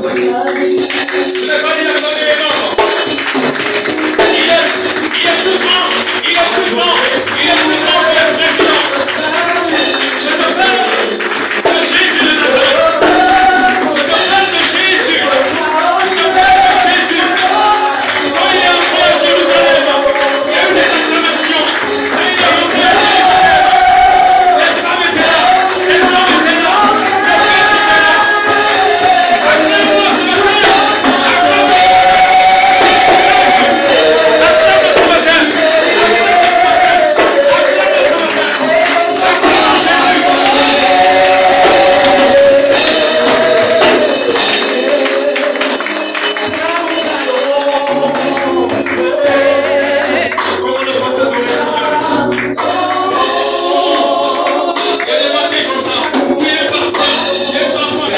matin. Je n'ai pas dit la famille est mort. Il est plus grand, il est plus grand, il est plus grand que le président. Je te parle de Jésus de Nazareth. Je te parle de Jésus. Je te parle de Jésus. Quand il est entré à Jérusalem, il y a eu des acclamations. Quand il est entré à Jérusalem, les femmes étaient là, les hommes étaient là, les femmes étaient là. Acclame-moi ce matin. Acclame-moi. Acclame-le ce matin. Acclame-le ce matin. Acclame Comment ne pas t'adorer, Seigneur? Il y a des matins comme ça, où il est parfait, il est parfait,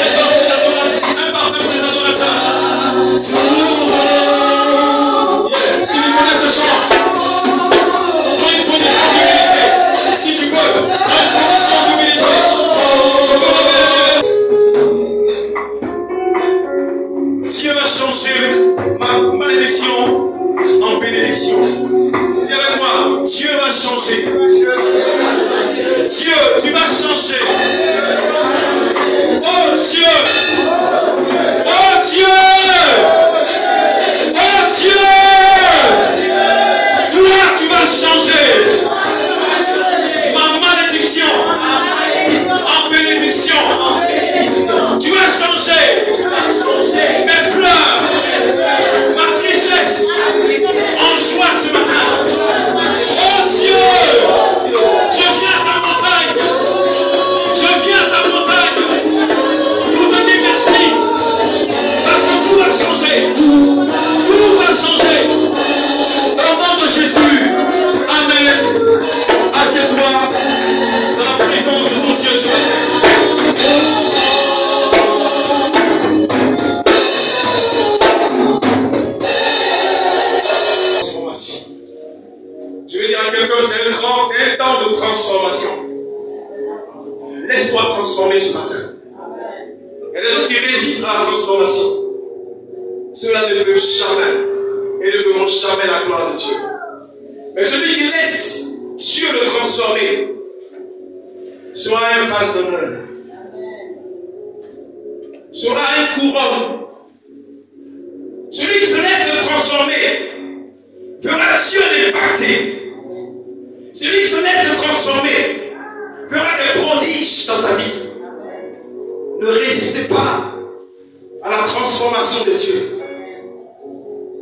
un parfait adorateur. Si tu connais ce chant, prends une position d'humilité. Si tu peux, prends une position d'humilité. Je peux révéler. Dieu va changer ma malédiction en bénédiction. Dis avec moi, Dieu va changer. Dieu, tu vas changer. Oh Dieu! Oh Dieu! Oh Dieu! Toi, tu vas changer ma malédiction en bénédiction. Tu vas changer mes pleurs, ma tristesse en joie ce matin. Oh Dieu! Je viens à ta montagne. Je viens à ta montagne pour te dire merci. Parce que tout va changer. Tout va changer. Au nom de Jésus. Amen. Assieds-toi dans la présence de ton Dieu ce matin. Transformation. Je vais dire à quelqu'un, c'est un temps de transformation. Laisse-toi transformer ce matin. Il y a des gens qui résistent à la transformation. Cela ne peut jamais et ne verront jamais la gloire de Dieu. Mais celui qui laisse Dieu le transformer sera un vase d'honneur, sera un couronne. Celui qui se laisse transformer verra Dieu l'impacter. Celui qui se laisse transformer verra des prodiges dans sa vie. Ne résistez pas à la transformation de Dieu.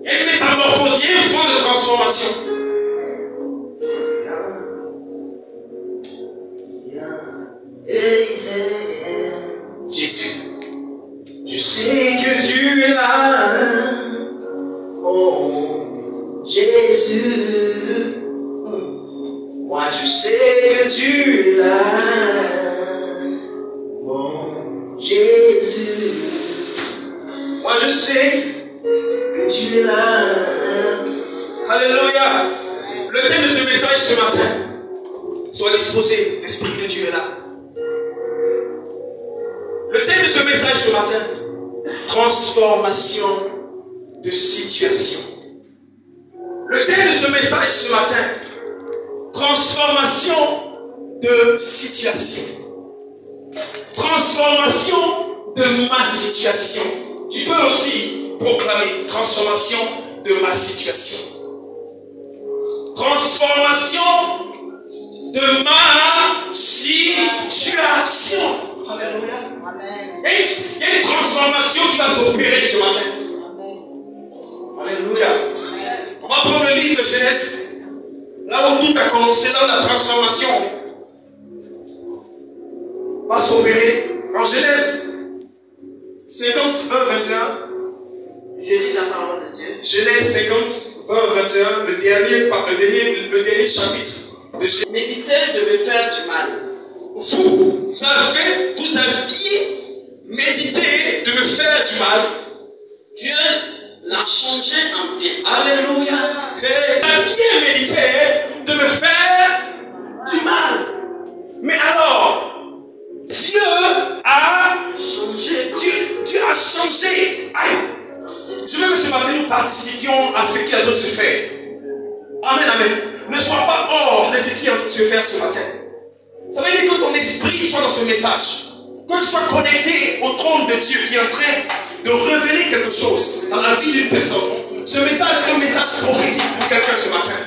Il y a une métamorphose, il y a un vent de transformation. Jésus, je sais que tu es là. Oh, Jésus, moi je sais que tu es là. Mon Jésus, moi je sais que tu es là. Alléluia. Le thème de ce message ce matin, sois disposé, l'Esprit de Dieu est là. Le thème de ce message ce matin, transformation de situation. Le thème de ce message ce matin, transformation de situation. Transformation de ma situation. Tu peux aussi proclamer transformation de ma situation. Transformation de ma situation. Alléluia. Et il y a une transformation qui va s'opérer ce matin. Alléluia. On va prendre le livre de Genèse. Là où tout a commencé, là où la transformation va s'opérer. En Genèse 50, 20, 21. Je lis la parole de Dieu. Genèse 50, 20, 21. Le dernier chapitre de Genèse. Méditez de me faire du mal. Vous aviez médité de me faire du mal. Dieu l'a changé en bien. Alléluia. Vous aviez médité de me faire du mal. Mais alors, Dieu a changé. Dieu a a changé. Je veux que ce matin nous participions à ce qui est en train de se faire. Amen, amen. Ne sois pas hors de ce qui est en train de se faire ce matin. Ça veut dire que ton esprit soit dans ce message. Que tu sois connecté au trône de Dieu qui est en train de révéler quelque chose dans la vie d'une personne. Ce message est un message prophétique pour quelqu'un ce matin.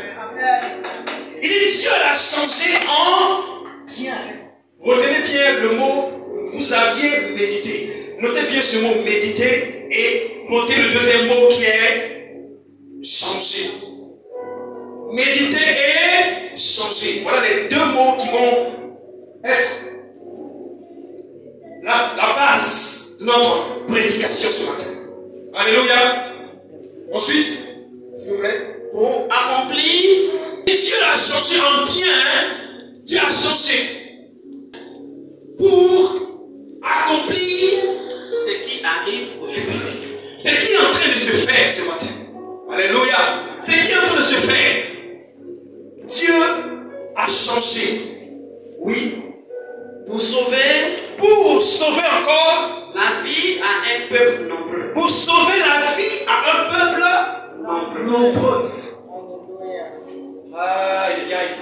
Il dit Dieu l'a changé en bien. Retenez bien le mot vous aviez médité. Notez bien ce mot méditer et notez le deuxième mot qui est changer. Méditer et changer. Voilà les deux mots qui vont être la base de notre prédication ce matin. Alléluia. Ensuite, s'il vous plaît, pour accomplir. Dieu a changé en bien. Dieu a changé pour accomplir ce qui arrive aujourd'hui. Ce qui est en train de se faire ce matin. Alléluia. Ce qui est en train de se faire. Dieu a changé. Oui. Pour sauver encore la vie à un peuple nombreux. Pour sauver la vie à un peuple nombreux. Aïe, aïe.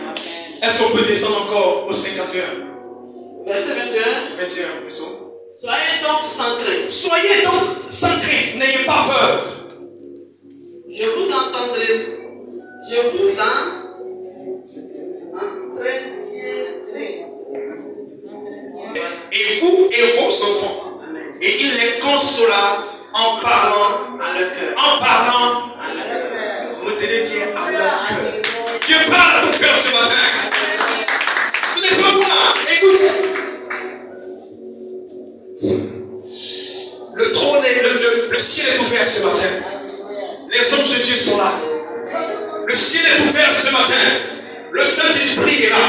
Est-ce qu'on peut descendre encore au 51? Verset 21. 21, plutôt. Soyez donc sans crainte. Soyez donc sans crainte, n'ayez pas peur. Je vous entendrai. Je vous entretiendrai. Et vous et vos enfants. Et il les consola en parlant à leur cœur. En parlant à leur cœur. Retenez bien à leur cœur. Dieu parle à ton cœur ce matin. Ce n'est pas moi. Écoute. Le trône est, le ciel est ouvert ce matin. Les anges de Dieu sont là. Le ciel est ouvert ce matin. Le Saint-Esprit est là.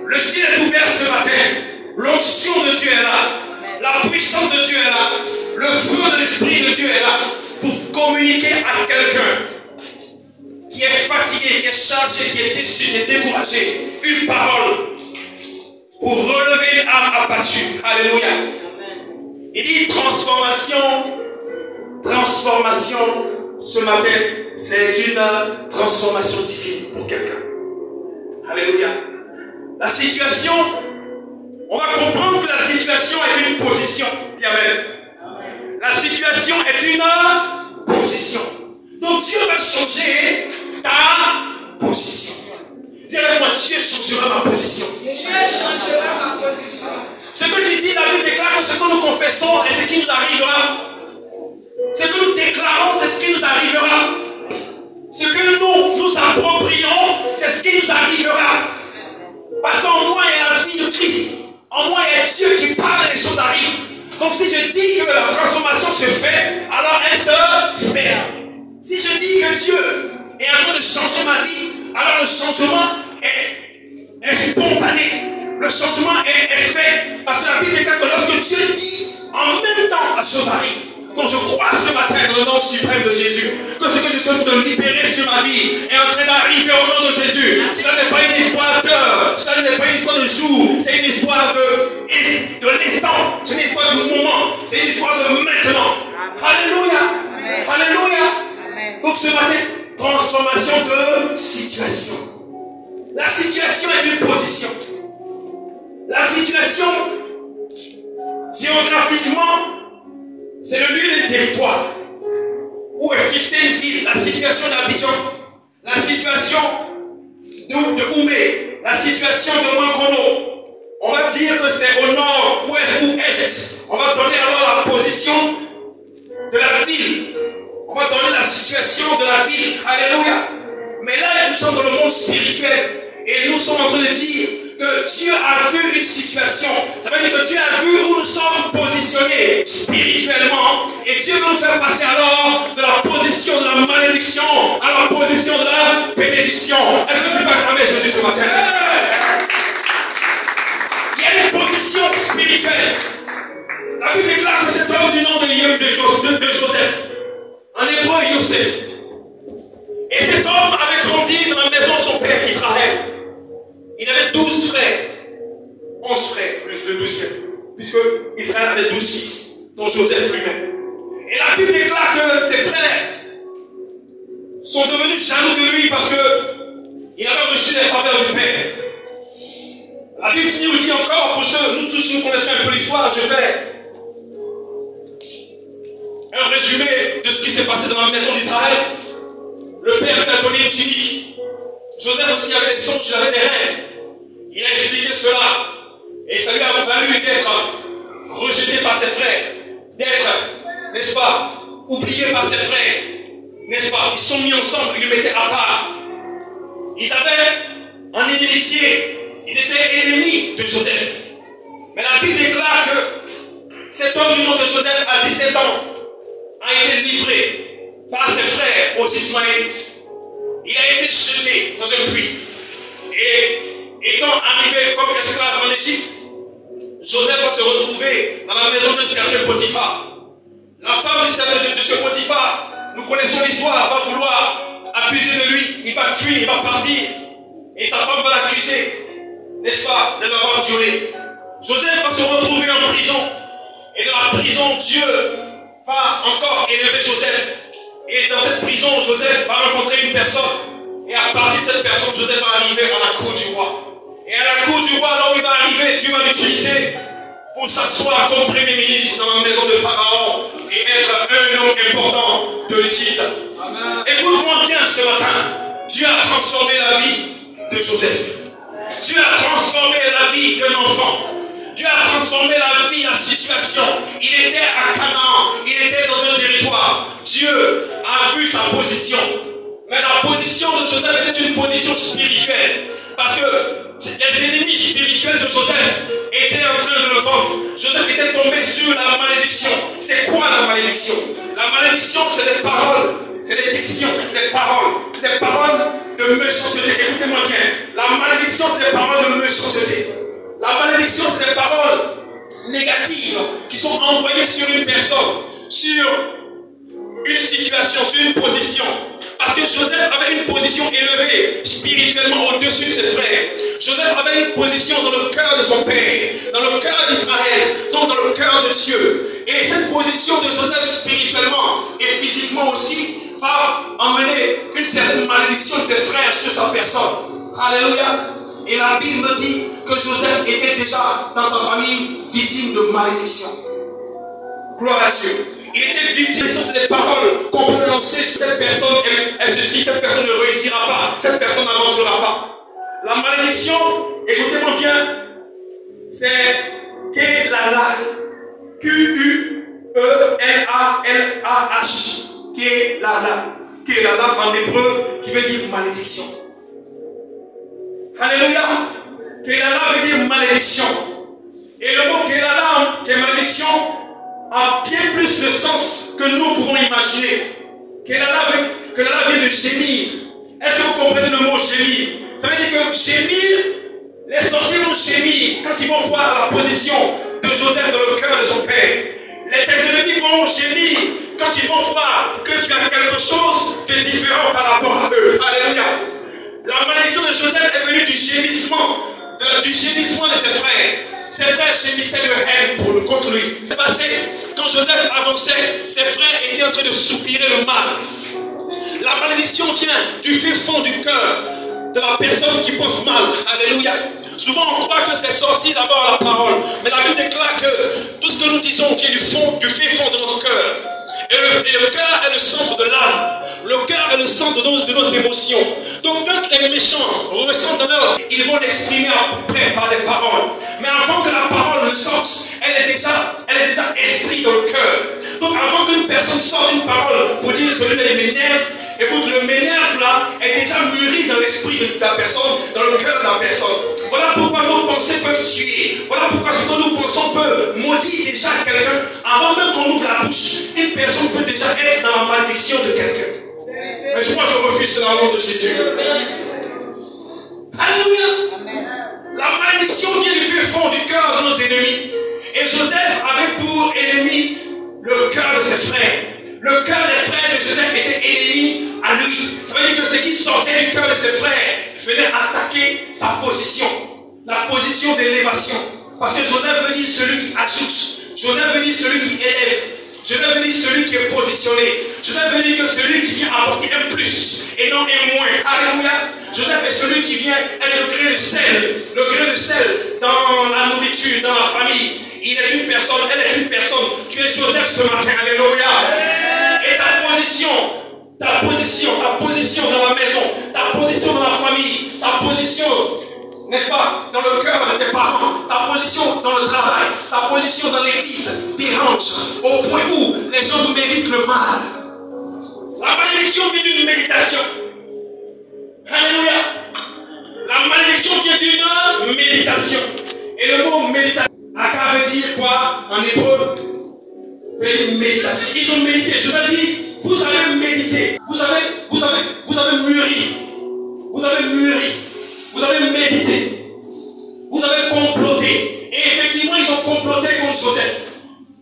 Le ciel est ouvert ce matin. L'onction de Dieu est là. La puissance de Dieu est là. Le feu de l'Esprit de Dieu est là. Pour communiquer à quelqu'un qui est fatigué, qui est chargé, qui est déçu, qui est découragé. Une parole pour relever une âme abattue. Alléluia. Il dit transformation. Ce matin, c'est une transformation divine pour quelqu'un. Alléluia. La situation, on va comprendre que la situation est une position. Dis amen. La situation est une position. Donc Dieu va changer ta position. Dis avec moi, Dieu changera ma position. Dieu changera ma position. Ce que tu dis, la Bible déclare que ce que nous confessons est ce qui nous arrivera. Ce que nous déclarons, c'est ce qui nous arrivera. Ce que nous approprions, c'est ce qui nous arrivera. Parce qu'en moi, il y a la vie de Christ. En moi, il y a Dieu qui parle et les choses arrivent. Donc si je dis que la transformation se fait, alors elle se fait. Si je dis que Dieu est en train de changer ma vie, alors le changement est spontané. Le changement est fait. Parce que la Bible déclare que lorsque Dieu dit, en même temps, la chose arrive. Donc je crois ce matin dans le nom suprême de Jésus que ce que je suis en train de libérer sur ma vie est en train d'arriver au nom de Jésus. Cela n'est pas une histoire d'heure, cela n'est pas une histoire de jour, c'est une histoire de l'instant, c'est une histoire du moment, c'est une histoire de maintenant. Alléluia. Amen. Alléluia. Amen. Donc ce matin, transformation de situation. La situation est une position. La situation, géographiquement, c'est le lieu du territoire où est fixée une ville, la situation d'Abidjan, la situation de Oumé, la situation de Mankono. On va dire que c'est au nord, ouest ou est. On va donner alors la position de la ville. On va donner la situation de la ville. Alléluia. Mais là, nous sommes dans le monde spirituel. Et nous sommes en train de dire que Dieu a vu une situation. Ça veut dire que Dieu a vu où nous sommes positionnés spirituellement. Et Dieu veut nous faire passer alors de la position de la malédiction à la position de la bénédiction. Est-ce que tu peux acclamer Jésus ce matin? Il y a une position spirituelle. La Bible déclare que cet homme du nom de Joseph, en hébreu Yosef, et cet homme avait grandi dans la maison de son père Israël. Il avait 12 frères. 11 frères, plus de 12 frères. Puisque Israël avait 12 fils. dont Joseph lui-même. Et la Bible déclare que ses frères sont devenus jaloux de lui parce qu'il avait reçu les faveurs du Père. La Bible nous dit encore, pour ceux, nous tous nous connaissons un peu l'histoire, je fais un résumé de ce qui s'est passé dans la maison d'Israël. Le père était donné une tunique. Joseph aussi avait des songes, il avait des rêves. Il a expliqué cela. Et ça lui a fallu d'être rejeté par ses frères, d'être, n'est-ce pas, oublié par ses frères, n'est-ce pas. Ils sont mis ensemble, ils le mettaient à part. Ils avaient en inimitié, ils étaient ennemis de Joseph. Mais la Bible déclare que cet homme du nom de Joseph, à 17 ans, a été livré par ses frères aux Ismaélites. Il a été jeté dans un puits. Et étant arrivé comme esclave en Égypte, Joseph va se retrouver dans la maison d'un certain Potiphar. La femme de ce Potiphar, nous connaissons l'histoire, va vouloir abuser de lui. Il va fuir, il va partir. Et sa femme va l'accuser, n'est-ce pas, de l'avoir violé. Joseph va se retrouver en prison. Et dans la prison, Dieu va encore élever Joseph. Et dans cette prison, Joseph va rencontrer une personne. Et à partir de cette personne, Joseph va arriver à la cour du roi. Et à la cour du roi, là où il va arriver, Dieu va l'utiliser pour s'asseoir comme premier ministre dans la maison de Pharaon et être un homme important de l'Égypte. Écoute-moi bien ce matin. Dieu a transformé la vie de Joseph. Dieu a transformé la vie d'un enfant. Dieu a transformé la vie, la situation. Il était à Canaan, il était dans un territoire. Dieu a vu sa position. Mais la position de Joseph était une position spirituelle. Parce que les ennemis spirituels de Joseph étaient en train de le vendre. Joseph était tombé sur la malédiction. C'est quoi la malédiction? La malédiction, c'est des paroles, c'est des dictions, c'est des paroles de méchanceté. Écoutez-moi bien. La malédiction, c'est des paroles de méchanceté. La malédiction, c'est des paroles négatives qui sont envoyées sur une personne, sur une situation, sur une position. Parce que Joseph avait une position élevée spirituellement au-dessus de ses frères. Joseph avait une position dans le cœur de son père, dans le cœur d'Israël, donc dans le cœur de Dieu. Et cette position de Joseph spirituellement et physiquement aussi va emmener une certaine malédiction de ses frères sur sa personne. Alléluia. Et la Bible me dit que Joseph était déjà dans sa famille victime de malédiction. Gloire à Dieu. Il était victime, c'est des paroles qu'on peut lancer sur cette personne, elle ceci, cette personne ne réussira pas, cette personne n'avancera pas. La malédiction, écoutez-moi bien, c'est Kelala, Q-U-E-L-A-L-A-H, Kelala, Kelala en hébreu, qui veut dire malédiction. Alléluia. Kelala veut dire malédiction. Et le mot Kelala, qui est malédiction, a bien plus de sens que nous pouvons imaginer. Kelala vient de gémir. Est-ce que vous comprenez le mot gémir? Ça veut dire que gémir, les sorciers vont gémir quand ils vont voir la position de Joseph dans le cœur de son père. Les ennemis vont gémir quand ils vont voir que tu as quelque chose de différent par rapport à eux. Alléluia. La malédiction de Joseph est venue du gémissement de ses frères. Ses frères gémissaient de haine contre lui. Quand Joseph avançait, ses frères étaient en train de soupirer le mal. La malédiction vient du fin fond du cœur de la personne qui pense mal. Alléluia. Souvent on croit que c'est sorti d'abord la parole. Mais la Bible déclare que tout ce que nous disons vient du fin fond de notre cœur. Et le cœur est le centre de l'âme. Le cœur est le centre de nos émotions. Donc quand les méchants ressentent de l'ordre, ils vont l'exprimer après par des paroles. Mais avant que la parole ne sorte, elle est déjà esprit dans le cœur. Donc avant qu'une personne sorte une parole pour dire celui-là il m'énerve, écoute, le m'énerve là est déjà mûri dans l'esprit de la personne, dans le cœur de la personne. Voilà pourquoi nos pensées peuvent tuer. Voilà pourquoi ce que nous pensons peut maudire déjà quelqu'un. Avant même qu'on ouvre la bouche, une personne peut déjà être dans la malédiction de quelqu'un. Mais moi je refuse cela au nom de Jésus. Alléluia. La malédiction vient du fin fond du cœur de nos ennemis. Et Joseph avait pour ennemi le cœur de ses frères. Le cœur des frères de Joseph était ennemi à lui. Ça veut dire que ce qui sortait du cœur de ses frères venait attaquer sa position. La position d'élévation. Parce que Joseph veut dire celui qui ajoute. Joseph veut dire celui qui élève. Joseph veut dire celui qui est positionné. Joseph veut dire que celui qui vient apporter un plus et non un moins. Alléluia. Joseph est celui qui vient être le grain de sel dans la nourriture, dans la famille. Il est une personne, elle est une personne. Tu es Joseph ce matin. Alléluia. Et ta position dans la maison, ta position dans la famille, ta position, n'est-ce pas, dans le cœur de tes parents, ta position dans le travail, ta position dans l'église dérange au point où les gens méditent le mal. La malédiction vient d'une méditation. Alléluia. La malédiction vient d'une méditation. Et le mot méditation, Aka veut dire quoi en hébreu? Veut dire méditation. Ils ont médité. Je veux dire, vous avez médité. Vous avez mûri. Vous avez mûri. Vous avez médité. Vous avez comploté. Et effectivement, ils ont comploté contre Joseph.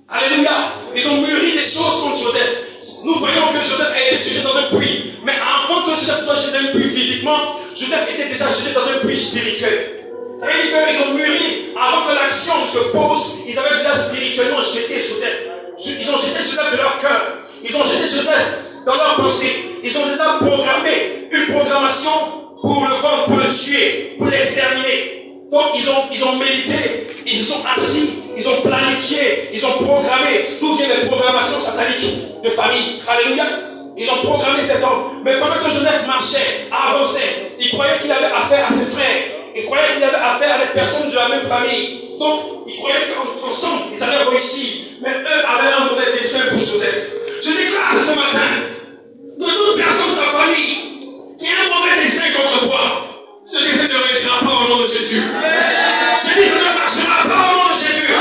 Alléluia. Ils ont mûri des choses contre Joseph. Nous voyons que Joseph a été jeté dans un puits. Mais avant que Joseph soit jeté dans un puits physiquement, Joseph était déjà jeté dans un puits spirituel. C'est-à-dire qu'ils ont mûri. Avant que l'action se pose, ils avaient déjà spirituellement jeté Joseph. Ils ont jeté Joseph de leur cœur. Ils ont jeté Joseph dans leur pensée. Ils ont déjà programmé une programmation pour le vendre, pour le tuer, pour l'exterminer. Donc ils ont médité, ils se sont assis, ils ont planifié, ils ont programmé. D'où viennent les programmations sataniques de famille. Alléluia. Ils ont programmé cet homme. Mais pendant que Joseph marchait, avançait, il croyait qu'il avait affaire à ses frères. Il croyait qu'il avait affaire à des personnes de la même famille. Donc, il croyait qu'ensemble, ils allaient réussir. Mais eux avaient un mauvais dessein pour Joseph. Je déclare ce matin, de toute personne de ta famille qui a un mauvais dessein contre toi, ce dessein ne réussira pas au nom de Jésus. Je dis, ça ne marchera pas au nom de Jésus.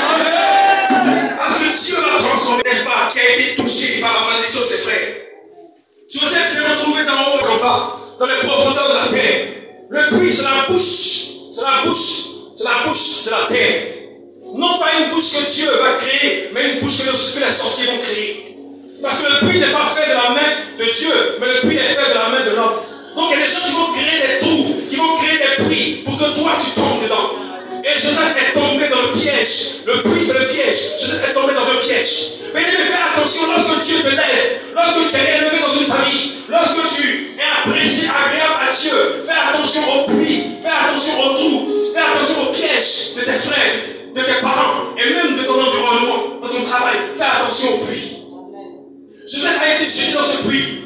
Parce que Dieu l'a transformé, n'est-ce pas, qui a été touché par la malédiction de ses frères. Joseph s'est retrouvé dans le haut combat, dans les profondeurs de la terre. Le puits, c'est la bouche. C'est la bouche de la terre. Non pas une bouche que Dieu va créer, mais une bouche que les sorciers vont créer. Parce que le puits n'est pas fait de la main de Dieu, mais le puits est fait de la main de l'homme. Donc il y a des gens qui vont créer des trous, qui vont créer des puits pour que toi tu tombes dedans. Et Joseph est tombé dans le piège. Le puits c'est le piège. Joseph est tombé dans un piège. Mais il faut faire attention lorsque Dieu te lève, lorsque tu es élevé dans une famille, lorsque tu es apprécié, agréable à Dieu. Fais attention au puits, fais attention au trou, fais attention au piège de tes frères, de tes parents et même de ton environnement, dans ton travail. Fais attention au puits. Joseph a été jeté dans ce puits.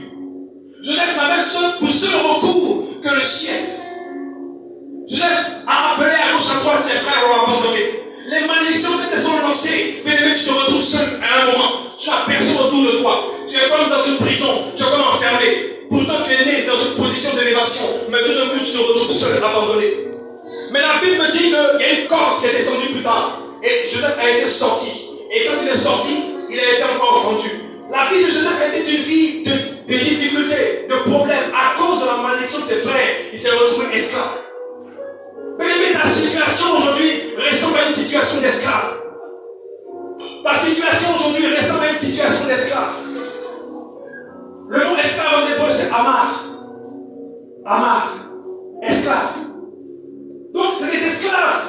Joseph n'a même pour seul recours que le ciel. Joseph a appelé à gauche à droite, ses frères l'ont abandonné. Les malédictions que te sont lancées, mais tu te retrouves seul à un moment. Tu as personne autour de toi. Tu es comme dans une prison, tu es comme enfermé. Pourtant tu es né dans une position d'élévation, mais tout d'un coup tu te retrouves seul, abandonné. Mais la Bible me dit qu'il y a une corde qui est descendue plus tard. Et Joseph a été sorti. Et quand il est sorti, il a été encore vendu. La vie de Joseph a été une vie de difficultés, de problèmes. À cause de la malédiction de ses frères, il s'est retrouvé esclave. Mais ta situation aujourd'hui ressemble à une situation d'esclave. Ta situation aujourd'hui ressemble à une situation d'esclave. Le mot esclave en hébreu c'est Amar. Amar. Esclave. Donc c'est des esclaves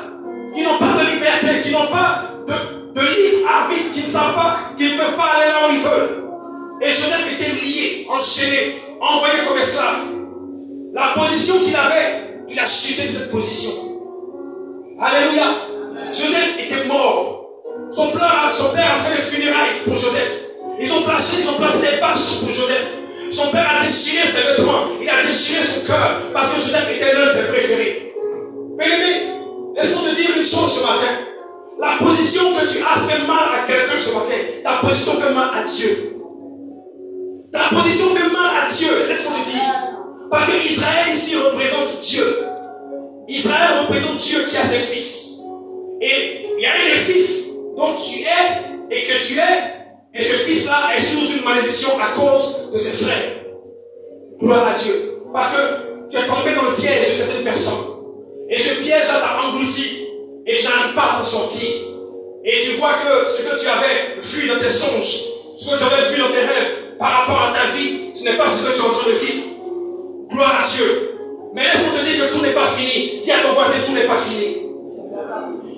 qui n'ont pas de liberté, qui n'ont pas de libre arbitre, qui ne savent pas, qui ne peuvent pas aller là où ils veulent. Et Joseph était lié, enchaîné, envoyé comme esclave. La position qu'il avait, il a chuté de cette position. Alléluia. Joseph était mort. Son père a fait les funérailles pour Joseph. Ils ont placé des bâches pour Joseph. Son père a déchiré ses vêtements. Il a déchiré son cœur parce que Joseph était l'un de ses préférés. Bien-aimé, laisse-moi te dire une chose ce matin. La position que tu as fait mal à quelqu'un ce matin, ta position fait mal à Dieu. Ta position fait mal à Dieu, laisse-moi te dire. Parce que Israël ici représente Dieu. Israël représente Dieu qui a ses fils. Et il y a des fils dont tu es et que tu es. Et ce fils-là est sous une malédiction à cause de ses frères. Gloire à Dieu. Parce que tu es tombé dans le piège de certaines personnes. Et ce piège-là t'a englouti. Et tu n'arrives pas à t'en sortir. Et tu vois que ce que tu avais vu dans tes songes, ce que tu avais vu dans tes rêves, par rapport à ta vie, ce n'est pas ce que tu es en train de vivre. Gloire à Dieu. Mais laisse-moi te dire que tout n'est pas fini. Dis à ton voisin, tout n'est pas fini.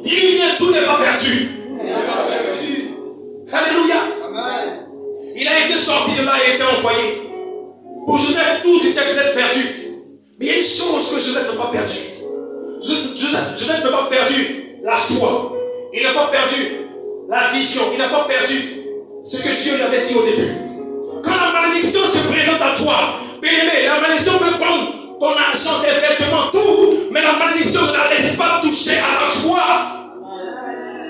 Dis-lui bien, tout n'est pas perdu. est sorti de là et a été envoyé. Pour Joseph, tout était peut-être perdu. Mais il y a une chose que Joseph n'a pas perdue. Joseph n'a pas perdu la foi. Il n'a pas perdu la vision. Il n'a pas perdu ce que Dieu lui avait dit au début. Quand la malédiction se présente à toi, bien-aimé, la malédiction peut prendre ton argent, tes vêtements, tout. Mais la malédiction ne la laisse pas toucher à la foi.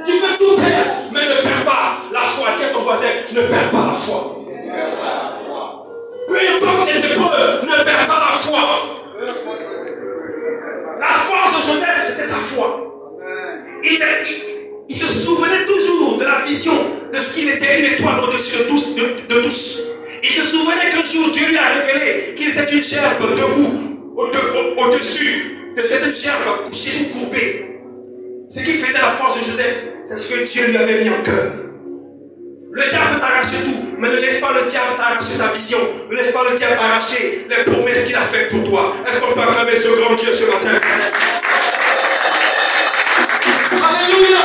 Tu peux tout perdre, mais ne perds pas la foi. Dis à ton voisin, ne perds pas la foi. Peu importe les épreuves, ne perds pas la foi. La force de Joseph, c'était sa foi. Il se souvenait toujours de la vision de ce qu'il était, une étoile au-dessus de tous. Il se souvenait qu'un jour Dieu lui a révélé qu'il était une gerbe debout au-dessus de cette gerbe poussée ou courbée. Ce qui faisait la force de Joseph, c'est ce que Dieu lui avait mis en cœur. Le diable peut t'arracher tout, mais ne laisse pas le diable t'arracher ta vision. Ne laisse pas le diable t'arracher les promesses qu'il a faites pour toi. Est-ce qu'on peut acclamer ce grand Dieu ce matin? Alléluia!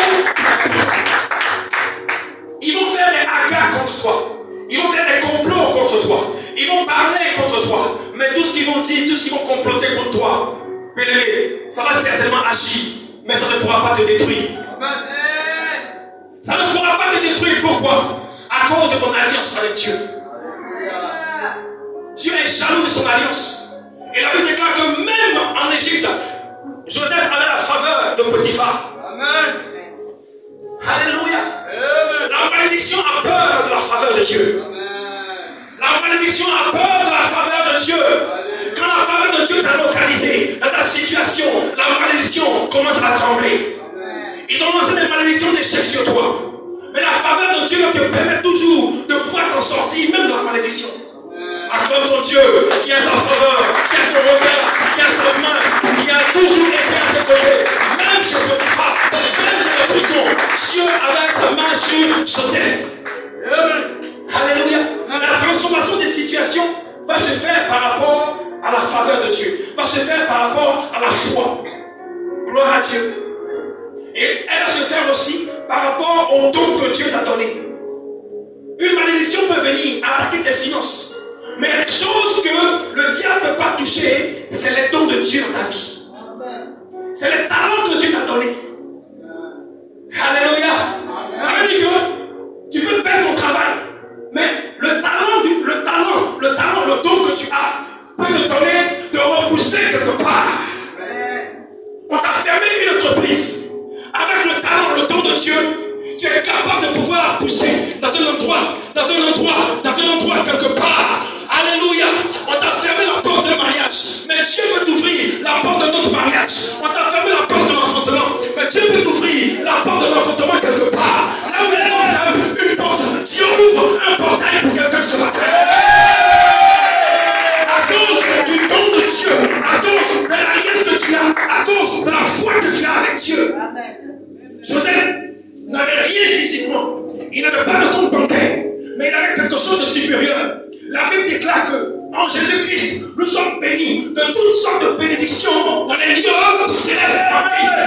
Ils vont faire des hagas contre toi. Ils vont faire des complots contre toi. Ils vont parler contre toi. Mais tout ce qu'ils vont dire, tout ce qu'ils vont comploter contre toi, ça va certainement agir, mais ça ne pourra pas te détruire. Ça ne pourra pas te détruire. Pourquoi? À cause de ton alliance avec Dieu. Dieu est jaloux de son alliance. Et la Bible déclare que même en Égypte, Joseph avait la faveur de Potiphar. Amen. Alléluia. La malédiction a peur de la faveur de Dieu. La malédiction a peur de la faveur de Dieu. Quand la faveur de Dieu t'a localisé dans ta situation, la malédiction commence à trembler. Ils ont lancé des malédictions d'échec sur toi. Mais la faveur de Dieu te permet toujours de pouvoir t'en sortir, même dans la malédiction. Acclame ton Dieu qui a sa faveur, qui a son regard, qui a sa main, qui a toujours été à tes côtés. Même chez Potiphar, même dans la prison, Dieu avait sa main sur Joseph. Alléluia. La transformation des situations va se faire par rapport à la faveur de Dieu, va se faire par rapport à la foi. Gloire à Dieu. Et elle va se faire aussi par rapport au don que Dieu t'a donné. Une malédiction peut venir attaquer tes finances. Mais les choses que le diable ne peut pas toucher, c'est les dons de Dieu dans ta vie. C'est les talents que Dieu t'a donnés. Alléluia. Ça veut dire que tu peux perdre ton travail. Mais le don que tu as peut te donner de repousser quelque part. On t'a fermé une entreprise. Avec le talent, le don de Dieu, tu es capable de pouvoir pousser dans un endroit quelque part. Alléluia. On t'a fermé la porte de mariage, mais Dieu veut t'ouvrir la porte de notre mariage. On t'a fermé la porte de l'enfantement, mais Dieu veut t'ouvrir la porte de l'enfantement quelque part. Là où les gens ferment une porte, Dieu ouvre un portail pour quelqu'un ce matin. À cause du don de Dieu, à cause de l'alliance que tu as, à cause de la foi que tu as avec Dieu. Joseph n'avait rien physiquement. Il n'avait pas de compte bancaire, mais il avait quelque chose de supérieur. La Bible déclare que en Jésus-Christ, nous sommes bénis de toutes sortes de bénédictions dans les lieux célestes en Christ.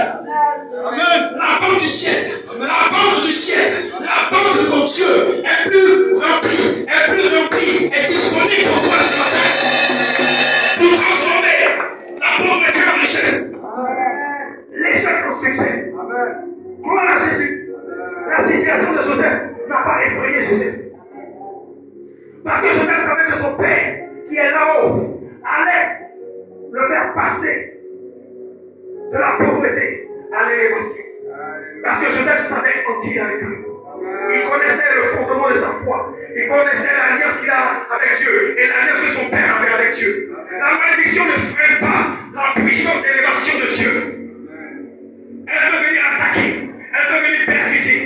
Amen. La banque du ciel, la banque de ton Dieu est plus remplie, est disponible pour toi ce matin. Pour transformer la pauvreté en richesse, l'échec en succès. Gloire à Jésus. La situation de Joseph n'a pas effrayé Joseph. Parce que Joseph savait que son père, qui est là-haut, allait le faire passer de la pauvreté à l'élévation. Parce que Joseph savait en qui avec lui. Il connaissait le fondement de sa foi. Il connaissait l'alliance qu'il a avec Dieu et l'alliance que son père avait avec Dieu. La malédiction ne freine pas la puissance d'élévation de Dieu. Elle peut venir attaquer, elle peut venir percuter,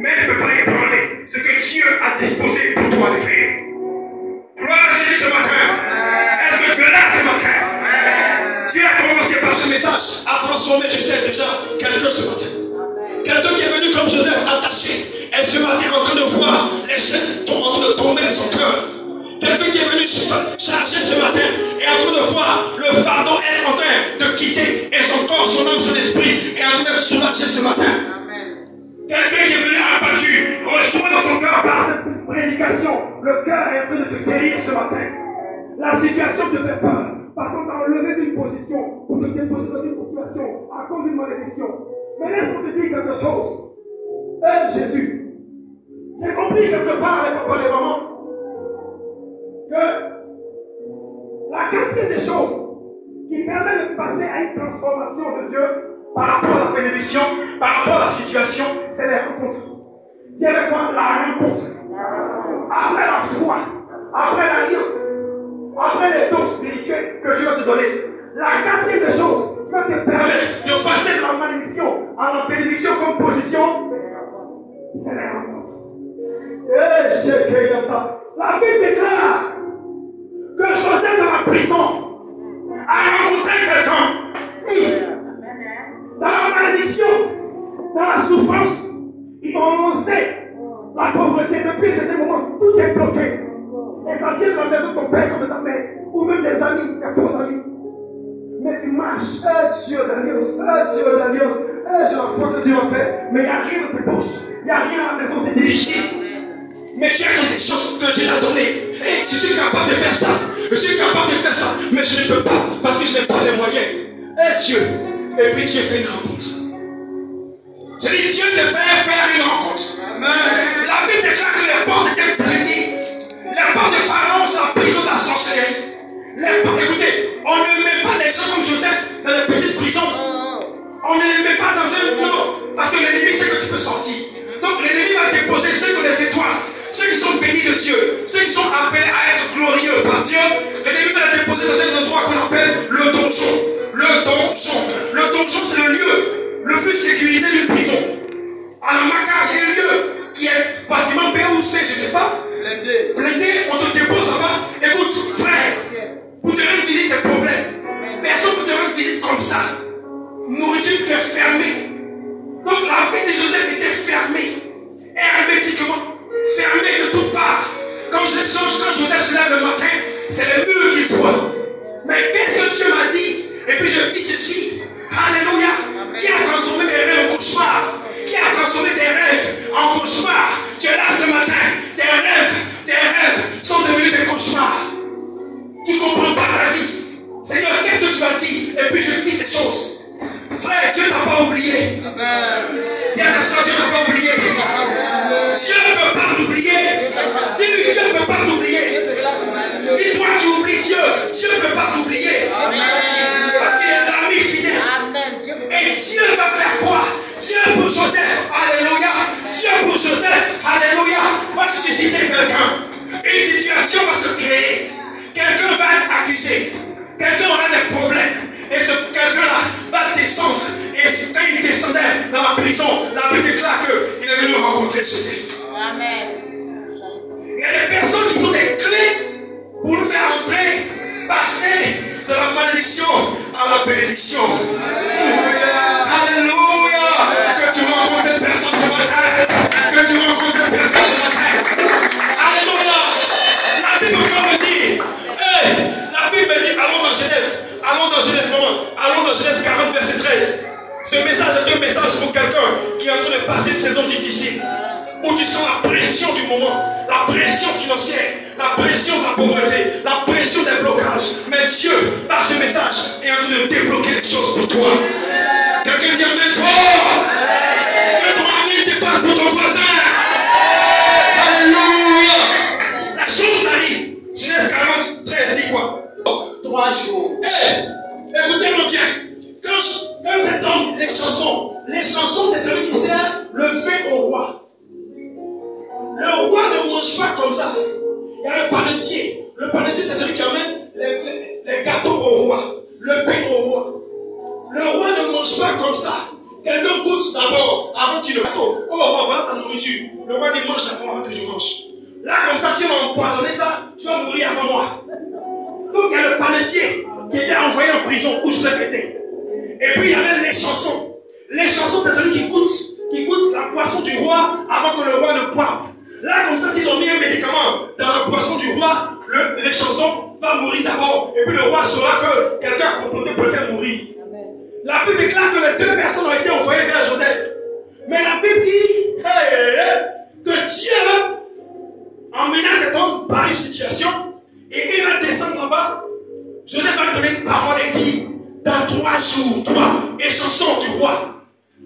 mais elle ne peut pas ébranler ce que Dieu a disposé pour toi de faire. Gloire à Jésus ce matin. Est-ce que tu es là ce matin? Dieu a commencé par ce message à transformer, je sais déjà, quelqu'un ce matin. Quelqu'un qui est venu comme Joseph attaché. Et ce matin en train de voir les chaînes en train de tomber de son cœur. Quelqu'un qui est venu charger ce matin et en train de voir le fardeau être en train de quitter et son corps, son âme, son esprit est en train de soulager ce matin. Quelqu'un qui est venu abattu, reçoit dans son cœur par cette prédication le cœur ce matin. La situation te fait peur. Parce qu'on t'a enlevé d'une position pour te déposer dans une situation à cause d'une malédiction. Mais laisse-moi te dire quelque chose. Jésus, j'ai compris quelque part avec papa et maman que la quatrième des choses qui permet de passer à une transformation de Dieu par rapport à la bénédiction, par rapport à la situation, c'est les rencontres. Dis avec moi, la rencontre. Après la foi, après l'alliance, après les dons spirituels que Dieu va te donner, la quatrième des choses qui va te permettre de passer de la malédiction à la bénédiction comme position, c'est les rencontres. La Bible déclare que Joseph dans la prison a rencontré quelqu'un. Dans la malédiction, dans la souffrance, ils ont lancé la pauvreté. Depuis ce moment, tout est bloqué. Et ça vient de la maison de ton père comme de ta mère, ou même des amis, des faux amis. Mais tu marches, Dieu d'alliance, Dieu d'alliance, j'ai la foi que Dieu a fait, mais il n'y a rien dans tes poches, il n'y a rien à la maison, c'est difficile. Mais tu as toutes ces choses que Dieu t'a données. Hey, je suis capable de faire ça, je suis capable de faire ça, mais je ne peux pas, parce que je n'ai pas les moyens. Dieu, et puis Dieu fait une rencontre. Je dis, Dieu te fait faire une rencontre. Amen. La Bible déclare que les portes étaient blindées. Les portes de Pharaon, c'est la prison de la sorcellerie. Les portes, écoutez, on ne met pas des gens comme Joseph dans les petites prisons. On ne les met pas dans un non, parce que l'ennemi sait que tu peux sortir. Donc l'ennemi va déposer ceux qui ont les étoiles, ceux qui sont bénis de Dieu, ceux qui sont appelés à être glorieux par Dieu. L'ennemi va les déposer dans un endroit qu'on appelle le donjon. Le donjon. Le donjon, c'est le lieu le plus sécurisé d'une prison. À la Maca, il y a un lieu qui est bâtiment B ou C, je ne sais pas. Blindé, on te dépose là-bas. Écoute, frère, pour te rendre visite, c'est problème. Personne ne peut te rendre visite comme ça. Nourriture, tu es fermée. Donc la vie de Joseph était fermée. Hermétiquement. Fermée de toutes parts. Quand Joseph se lève le matin, c'est les murs qu'il voit. Mais qu'est-ce que Dieu m'a dit? Et puis je vis ceci. Alléluia. Qui a transformé mes rêves en cauchemar? Qui a transformé tes rêves en cauchemar? Tu es là ce matin. Tes rêves sont devenus des cauchemars. Tu ne comprends pas ta vie. Seigneur, qu'est-ce que tu as dit? Et puis je vis ces choses. Frère, Dieu ne t'a pas oublié. Dis à ta soeur, Dieu ne t'a pas oublié. Dieu ne peut pas t'oublier. Dis-lui, Dieu ne peut pas t'oublier. Si toi tu oublies Dieu, Dieu ne peut pas t'oublier. Parce qu'il est l'ami fidèle. Et Dieu va faire quoi? Dieu pour Joseph, alléluia. Dieu pour Joseph, alléluia, va susciter quelqu'un. Une situation va se créer. Quelqu'un va être accusé. Quelqu'un aura des problèmes. Et ce quelqu'un-là va descendre. Et quand il descendait dans la prison, la Bible déclare qu'il est venu rencontrer Joseph. Amen. Il y a des personnes qui sont des clés pour nous faire entrer, passer de la malédiction à la bénédiction. Alléluia. Que tu rencontres cette personne ce matin. Que tu rencontres cette personne ce matin. Alléluia. La Bible me dit, la Bible me dit, allons dans Genèse. Allons dans Genèse, maman. Allons dans Genèse 40, verset 13. Ce message est un message pour quelqu'un qui est en train de passer une saison difficile. Où tu sens la pression du moment, la pression financière, la pression de la pauvreté, la pression des blocages. Mais Dieu, par ce message, est en train de débloquer les choses pour toi. Quelqu'un dit amen fort. Que ton amen dépasse pour ton voisin. Alléluia. La chose arrive. Genèse 40, 13 dit quoi? 3 jours. Écoutez-moi bien. Quand j'entends les chansons, c'est celui qui sert le vin au roi. Le roi ne mange pas comme ça. Il y a un panetier. Le panetier, c'est celui qui amène les gâteaux au roi, le pain au roi. Le roi ne mange pas comme ça. Quelqu'un goûte d'abord avant qu'il le gâteau. Oh, roi, voilà ta nourriture. Le roi dit mange d'abord avant que je mange. Là, comme ça, si on a empoisonné ça, tu vas mourir avant moi. Donc, il y a le panetier qui était envoyé en prison où je l'ai pété. Et puis, il y avait les chansons. Les chansons, c'est celui qui goûte la poisson du roi avant que le roi ne poive. Là, comme ça, s'ils ont mis un médicament dans la poisson du roi, les chansons vont mourir d'abord. Et puis le roi saura que quelqu'un a comploté pour le faire mourir. La Bible déclare que les 2 personnes ont été envoyées vers Joseph. Mais la Bible dit que Dieu emmena cet homme par une situation. pas? Joseph va lui donner une parole et dit, dans 3 jours, toi et chanson du roi,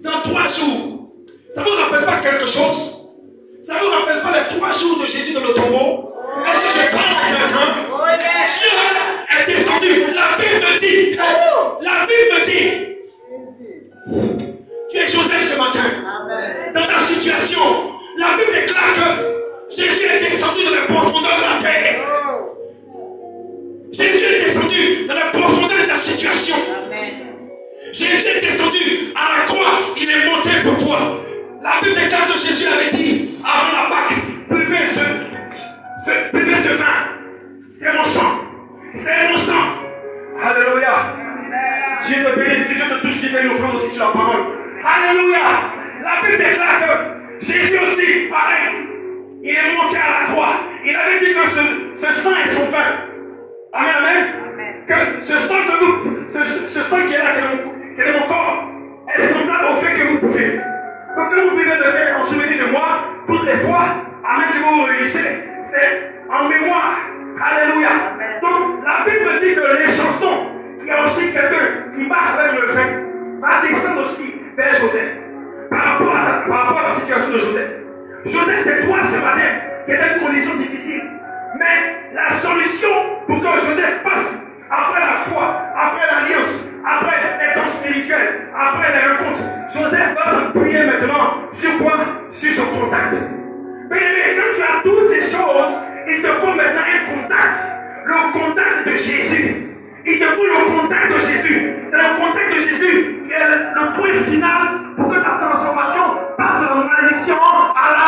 dans 3 jours, ça ne vous rappelle pas quelque chose? Ça ne vous rappelle pas les 3 jours de Jésus dans le tombeau? Est-ce que je parle à quelqu'un? Dieu est descendu. La Bible me dit, tu es Joseph ce matin. Dans ta situation, la Bible déclare que Jésus est descendu dans les profondeurs de la terre. Jésus est descendu dans les profondeurs de ta situation. Jésus est descendu à la croix. Il est monté pour toi. La Bible déclare que Jésus avait dit avant la Pâque, buvez ce vin. C'est mon sang. C'est mon sang. Alléluia. Dieu te bénisse. Dieu te touche. Dieu te l'offre aussi sur la parole. Alléluia. La Bible déclare que Jésus aussi, pareil, il est monté à la croix. Il avait dit que ce sang est son vin. Amen, amen. Que ce sang qui est là, qui est mon corps, est semblable au fait que vous pouvez. Donc quand vous pouvez le faire en souvenir de moi, toutes les fois, amen, que vous réussissez, c'est en mémoire. Alléluia. Donc la Bible dit que les chansons, il y a aussi quelqu'un qui marche avec le vin, va descendre aussi vers Joseph. Par rapport à la situation de Joseph. Joseph, c'est toi ce matin qui est dans une condition difficile. Mais la solution pour que Joseph passe après la foi, après l'alliance, après les dons spirituels, après les rencontres, Joseph va s'appuyer maintenant sur quoi? Sur son contact. Mais quand tu as toutes ces choses, il te faut maintenant un contact. Le contact de Jésus. Il te faut le contact de Jésus. C'est le contact de Jésus qui est le point final pour que ta transformation passe de la malédiction à la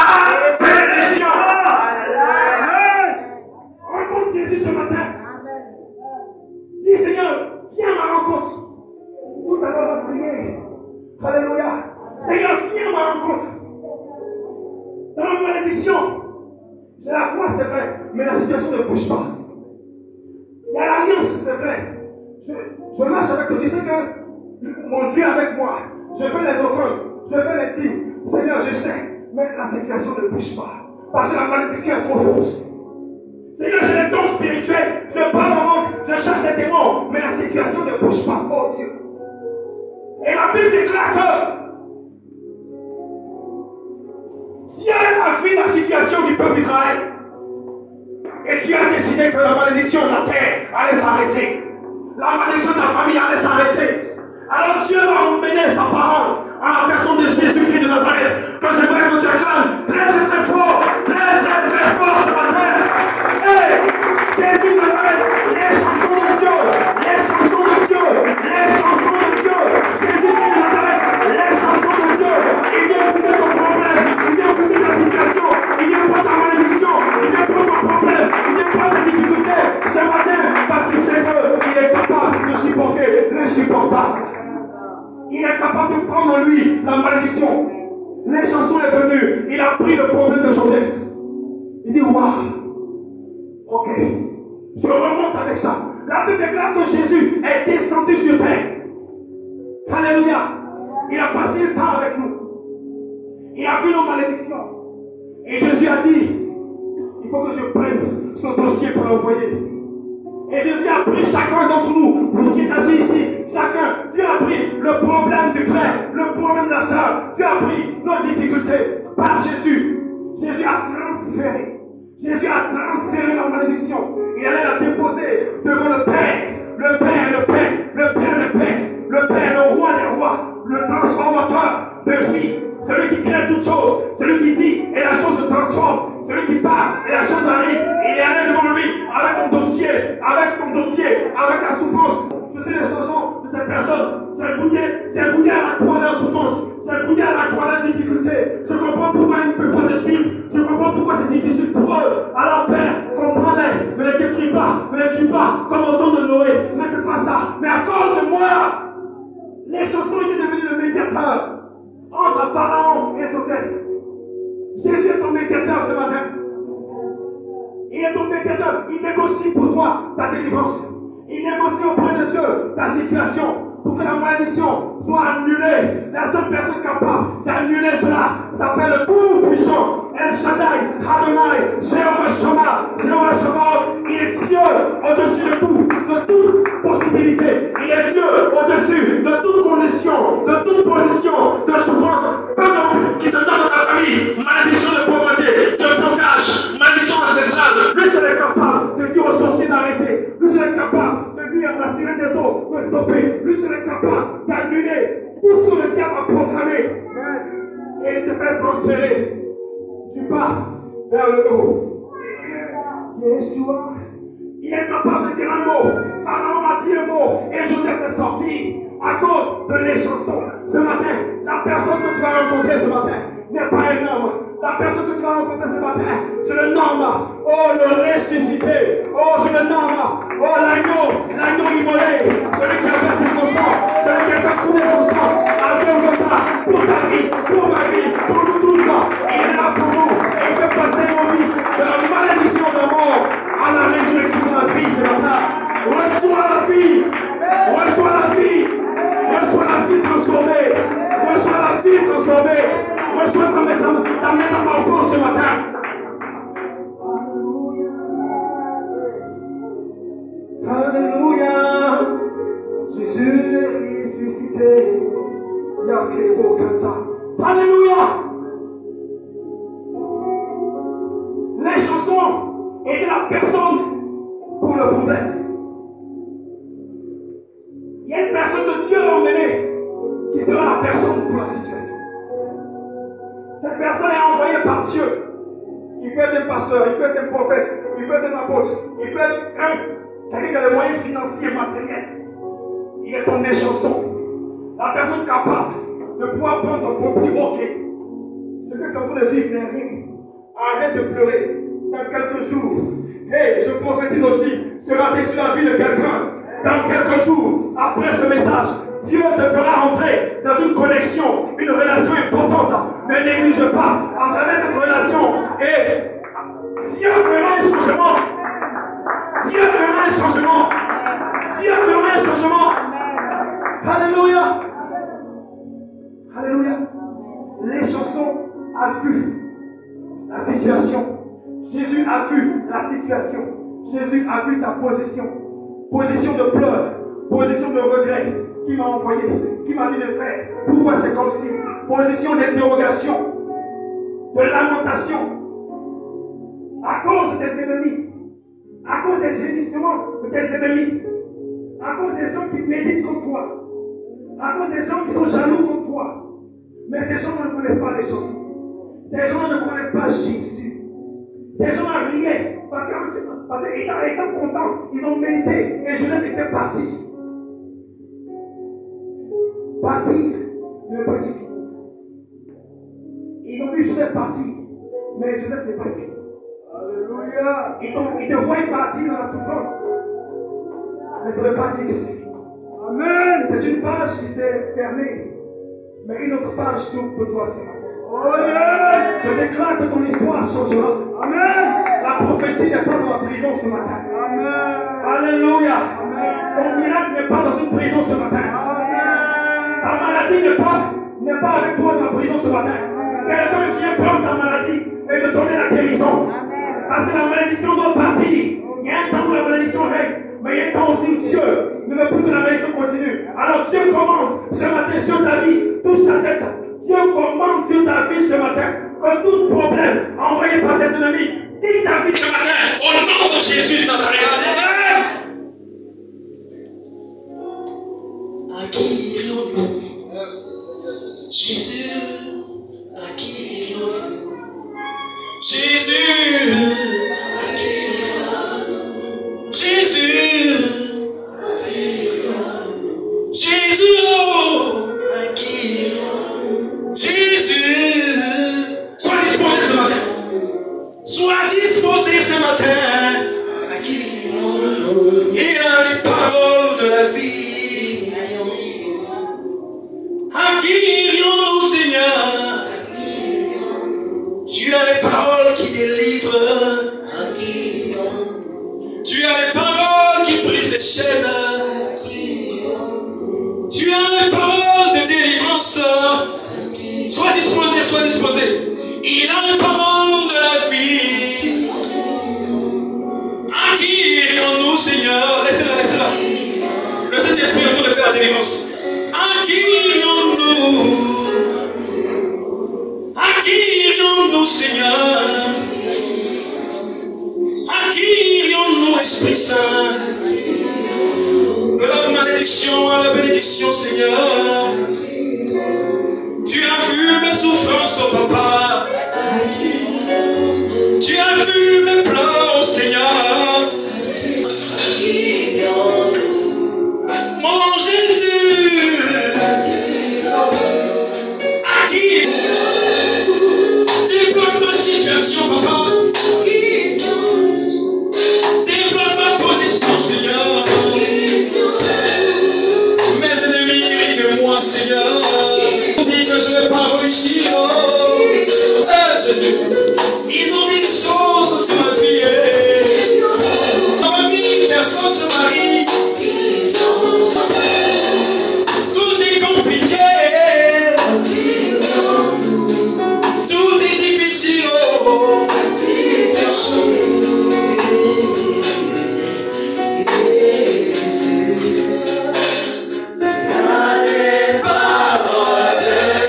bénédiction. Rencontre Jésus ce matin. Dis Seigneur, viens à ma rencontre. Tout à l'heure, on va prier. Alléluia. Seigneur, viens à ma rencontre. Dans la malédiction, j'ai la foi, c'est vrai, mais la situation ne bouge pas. Il y a l'alliance, c'est vrai. Je marche avec toi. Tu sais que mon Dieu est avec moi. Je fais les offrandes, je fais les dîmes. Seigneur, je sais, mais la situation ne bouge pas. Parce que la malédiction est trop fausse. Seigneur, j'ai les dons spirituels. Je parle en langue, je chasse les démons, mais la situation ne bouge pas. Oh Dieu. Et la Bible déclare que Dieu a vu la situation du peuple d'Israël. Et Dieu a décidé que la malédiction de la terre allait s'arrêter. La malédiction de la famille allait s'arrêter. Alors Dieu va emmener sa parole en la personne de Jésus-Christ de Nazareth. Que je voudrais que tu acclames très fort, très fort ce matin. Hey, Jésus de Nazareth, les chansons de Dieu, les chansons de Dieu, les chansons de Dieu. Jésus-Christ de Nazareth, les chansons de Dieu. Il vient écouter ton problème, il vient écouter ta situation, il vient prendre ta malédiction, il vient prendre ton problème, il vient prendre tes difficultés ce matin parce qu'il sait qu'il est capable de supporter l'insupportable. Il est capable de prendre en lui la malédiction. Les chansons est venue, il a pris le problème de Joseph. Il dit, waouh, ok, je remonte avec ça. La Bible déclare que Jésus est descendu sur terre. Alléluia. Il a passé le temps avec nous. Il a vu nos malédictions. Et Jésus a dit, il faut que je prenne ce dossier pour l'envoyer. Et Jésus a pris chacun d'entre nous, pour qui est assis ici, chacun, Dieu a pris le problème du frère, le problème de la sœur, Dieu a pris nos difficultés par Jésus. Jésus a transféré. Jésus a transféré la malédiction. Il allait la déposer devant le Père. Le Père, le Père, le Père, le Père, le Père, le roi des rois, le transformateur de vie. Celui qui crée toutes choses, celui qui dit et la chose se transforme. Celui qui parle et la chose arrive, il est allé devant lui avec ton dossier, avec ta souffrance. Je sais les chansons de cette personne. J'ai goûté à la croix de la souffrance. J'ai goûté à la croix de la difficulté. Je comprends pourquoi ils ne peuvent pas t'exprimer. Je comprends pourquoi c'est difficile pour eux. Alors Père, comprends-les. Ne les détruis pas, ne les tue pas, comme au temps de Noé. Ne fais pas ça. Mais à cause de moi, les chansons étaient devenues le médiateur entre Pharaon et Joseph. Jésus est ton médiateur ce matin. Il est ton médiateur. Il négocie pour toi ta délivrance. Il négocie auprès de Dieu ta situation pour que la malédiction soit annulée. La seule personne capable d'annuler cela s'appelle le Tout-Puissant. El Shaddai, Adonai, Jéhovah Shammah, Jéhovah Shabbat. Il est Dieu au-dessus de tout. de souffrance, peu d'hommes qui se donnent dans ta famille, malédiction de pauvreté, de blocage, malédiction ancestrale. Lui seul est capable de dire aux sorciers d'arrêter. Lui seul est capable de dire à la sirène des eaux de stopper. Lui seul est capable d'annuler tout ce que le diable a proclamé et de te faire transférer du bas vers le haut. Yeshua, il est capable de dire un mot. Pharaon a dit un mot et Joseph est sorti à cause de les chansons. Ce matin, la personne que tu vas rencontrer ce matin n'est pas un homme. La personne que tu vas rencontrer ce matin, je le nomme. Oh, le ressuscité. Oh, je le nomme. Oh, l'agneau immolé. Celui qui a versé son sang. Celui qui a fait couler son sang. À Golgotha, pour ta vie, pour ma vie, pour nous tous. Il est là pour nous. Et il fait passer nos vies de la malédiction de mort à la résurrection de la vie ce matin. Reçois la vie. Reçois la vie. Reçois la vie transformée. Reçois la vie transformée. Reçois ta métamorphose ce matin. Alléluia. Jésus est ressuscité. Yakebo Kanta. Alléluia. Les chansons étaient la personne pour le problème. Il y a une personne que Dieu a emmenée qui sera la personne pour la situation. Cette personne est envoyée par Dieu. Il peut être un pasteur, il peut être un prophète, il peut être un apôtre, il peut être quelqu'un qui a les moyens financiers, matériels. Il est tombé chanson. La personne capable de pouvoir prendre ton petit bouquet. Ce que tu es en train de vivre n'est rien. Arrête de pleurer. Dans quelques jours, hey, je prophétise aussi, ce matin sur la vie de quelqu'un. Dans quelques jours, après ce message, Dieu te fera entrer dans une connexion, une relation importante. Ne néglige pas, à travers cette relation, et Dieu fera un changement. Dieu fera un changement. Dieu fera un changement. Alléluia. Alléluia. Les chansons ont vu la situation. Jésus a vu la situation. Jésus a vu ta position. Position de pleurs, position de regret. Qui m'a envoyé, qui m'a dit de faire. Pourquoi c'est comme si? Position d'interrogation, de lamentation. À cause des ennemis, à cause des gémissements de tes ennemis, à cause des gens qui méditent contre toi, à cause des gens qui sont jaloux contre toi. Mais ces gens ne connaissent pas les chansons. Ces gens ne connaissent pas Jésus. Ces gens riaient parce qu'ils étaient contents, ils ont médité et Joseph était parti. Partir ne veut pas dire fini. Ils ont vu Joseph partir, mais Joseph n'est pas fini. Alléluia. Ils te voient partir dans la souffrance, mais ça ne veut pas dire que c'est fini. Amen. C'est une page qui s'est fermée, mais une autre page s'ouvre pour toi ce matin. Oh yes. Je déclare que ton histoire changera. Amen. La prophétie n'est pas dans la prison ce matin. Amen. Alléluia. Amen. Ton miracle n'est pas dans une prison ce matin. Amen. Ta maladie n'est pas avec toi dans la prison ce matin. Quelqu'un vient prendre ta maladie et te donner la guérison. Amen. Parce que la malédiction doit partir. Il y a un temps où la malédiction règne, mais il y a un temps aussi où Dieu ne veut plus que la malédiction continue. Alors Dieu commande ce matin sur ta vie, touche ta tête. Dieu commande sur ta vie ce matin que tout problème envoyé par tes ennemis, quitte ta vie ce matin au nom de Jésus de Nazareth. À qui irions-nous? Jésus, à qui irions-nous? Jésus, À qui irions-nous? Jésus, Jésus, À qui irions-nous? Jésus. Sois disposé ce matin. Sois disposé ce matin. À qui irions-nous? Il a les paroles de la vie. À qui irions-nous, Seigneur? Tu as les paroles qui délivrent. À qui irions-nous? Tu as les paroles qui brisent les chaînes. À qui irions-nous? Tu as les paroles de délivrance. Sois disposé, sois disposé. Il a les paroles de la vie. À qui irions-nous, Seigneur? Laissez-la, laissez-la. Le Saint-Esprit est en train de faire la délivrance. À qui irions-nous? Esprit Saint. De la malédiction à la bénédiction, Seigneur. Tu as vu mes souffrances, oh papa. Tu as vu mes pleurs, oh Seigneur. Mon Jésus, à qui débloque ma situation, papa. Débloque ma position, Seigneur. Mes ennemis rient de moi, Seigneur. Ils ont dit que je ne vais pas réussir. Jésus, ils ont dit des choses sur ma vie. Dans ma vie, personne ne se marie. Tout est compliqué. Tout est difficile.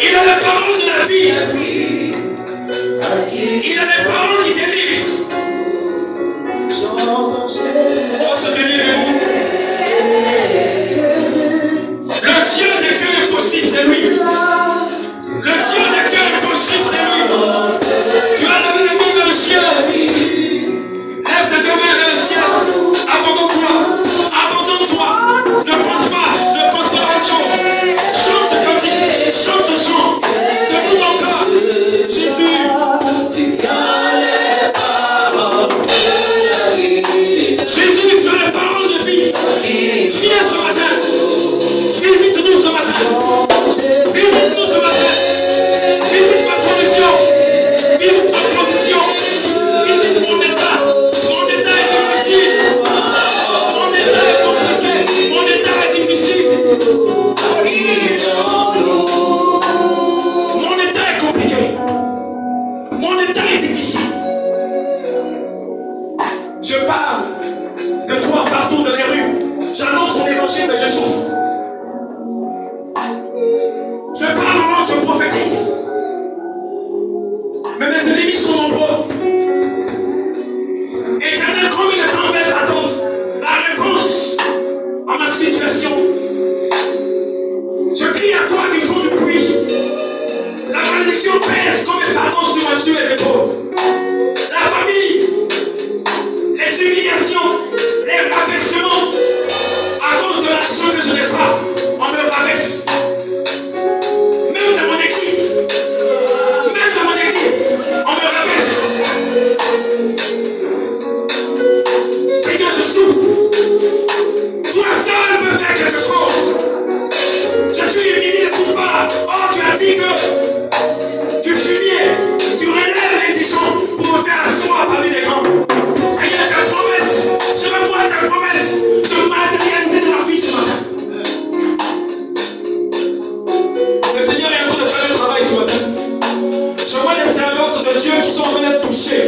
Il a la parole de la vie. Il a les paroles qui délivrent. Oh, se délivrez-vous. Le Dieu des cœurs impossibles, c'est lui. Le Dieu des cœurs impossibles, c'est lui. Tu as levé les mains vers le ciel. Lève tes deux mains vers le ciel. Abandonne-toi. Abandonne-toi. Ne pense pas à autre chose. Chante ce cantique. Chante ce chant. De tout ton cœur. Jésus. Jésus, tu as les paroles de vie. Viens ce matin. Visite-nous ce matin. Visite-nous ce matin. Visite ma condition. Visite ma position. Visite mon état. Mon état est difficile. Mon état est compliqué. Mon état est difficile. Mon état est compliqué. Mon état est difficile. Je parle de toi partout dans les rues. J'annonce mon évangile, mais je souffre. Je parle au nom, je prophétise. Mais mes ennemis sont nombreux. Éternel, combien de temps vais-je attendre la réponse à ma situation? Je crie à toi du fond du puits. La malédiction pèse comme un fardeau sur les épaules. La famille, les humiliations, les rabaissements, à cause de l'argent que je n'ai pas, on me rabaisse. Même dans mon église, on me rabaisse. Seigneur, je souffre. Toi seul peux faire quelque chose. Je suis humilié de tout part. Oh, tu as dit que tu fumier, tu relèves l'indigent pour me faire asseoir parmi les grands. Seigneur, ta promesse, je me vois ta promesse se matérialiser dans la vie ce matin. Le Seigneur est en train de faire le travail ce matin. Je vois les servantes de Dieu qui sont en train d'être touchées.